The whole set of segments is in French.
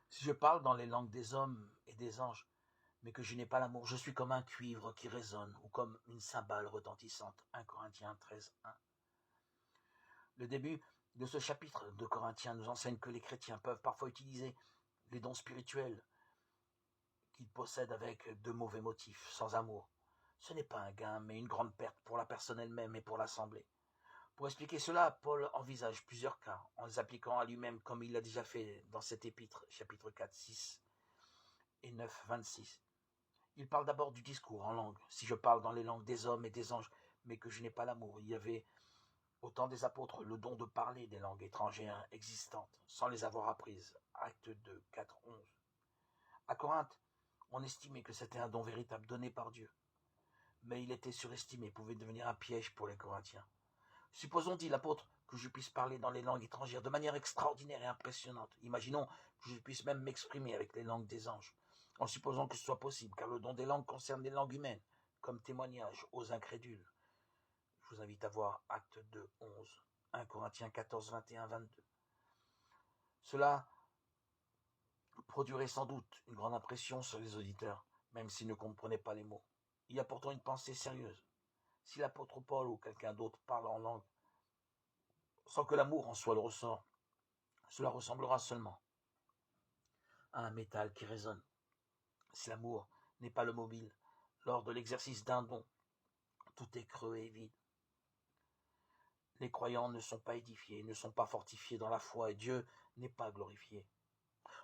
Si je parle dans les langues des hommes et des anges, mais que je n'ai pas l'amour, je suis comme un cuivre qui résonne ou comme une cymbale retentissante. 1 Corinthiens 13, 1. Le début de ce chapitre de Corinthiens nous enseigne que les chrétiens peuvent parfois utiliser les dons spirituels qu'ils possèdent avec de mauvais motifs, sans amour. Ce n'est pas un gain, mais une grande perte pour la personne elle-même et pour l'assemblée. Pour expliquer cela, Paul envisage plusieurs cas, en les appliquant à lui-même comme il l'a déjà fait dans cet épître, chapitre 4, 6 et 9, 26. Il parle d'abord du discours en langue. Si je parle dans les langues des hommes et des anges, mais que je n'ai pas l'amour, il y avait au temps des apôtres le don de parler des langues étrangères existantes, sans les avoir apprises. Acte 2, 4, 11. À Corinthe, on estimait que c'était un don véritable donné par Dieu. Mais il était surestimé, pouvait devenir un piège pour les Corinthiens. Supposons, dit l'apôtre, que je puisse parler dans les langues étrangères de manière extraordinaire et impressionnante. Imaginons que je puisse même m'exprimer avec les langues des anges, en supposant que ce soit possible, car le don des langues concerne les langues humaines, comme témoignage aux incrédules. Je vous invite à voir Acte 2, 11, 1 Corinthiens 14, 21, 22. Cela produirait sans doute une grande impression sur les auditeurs, même s'ils ne comprenaient pas les mots. Il y a pourtant une pensée sérieuse. Si l'apôtre Paul ou quelqu'un d'autre parle en langue, sans que l'amour en soit le ressort, cela ressemblera seulement à un métal qui résonne. Si l'amour n'est pas le mobile, lors de l'exercice d'un don, tout est creux et vide. Les croyants ne sont pas édifiés, ne sont pas fortifiés dans la foi et Dieu n'est pas glorifié.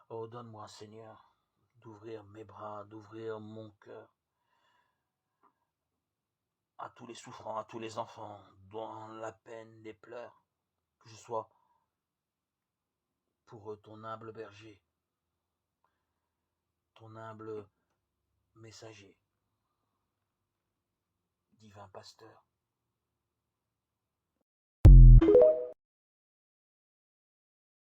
Oh, donne-moi, Seigneur, d'ouvrir mes bras, d'ouvrir mon cœur à tous les souffrants, à tous les enfants, dans la peine, les pleurs, que je sois pour eux ton humble berger, ton humble messager, divin pasteur.